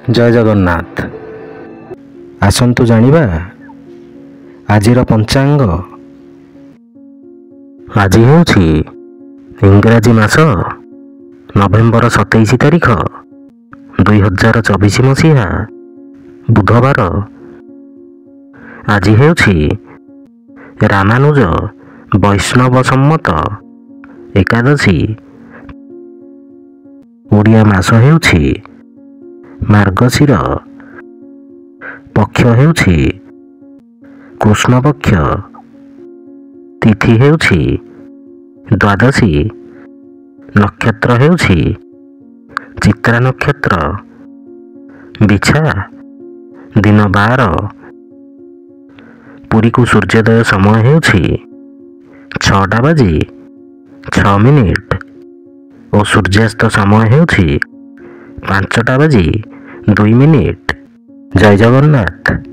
जय जगन्नाथ। आसंतु जानिबा आजिर पंचांग। आज हेउछि इंग्राजी मास नवेम्बर 27 तारिख 2024 मसीहा बुधवार। आज हेउछि रामानुज वैष्णव सम्मत एकादशी। ओडिया मास हेउछि मार्गशीर। पक्ष हेउछि कृष्ण पक्ष। तिथि हेउछि द्वादशी। नक्षत्र हेउछि चित्रा नक्षत्र। बिछा दिन 12। पुरी को सूर्योदय समय हेउछि 6:06 और सूर्यास्त समय हेउछि 5:02। जय जगन्नाथ।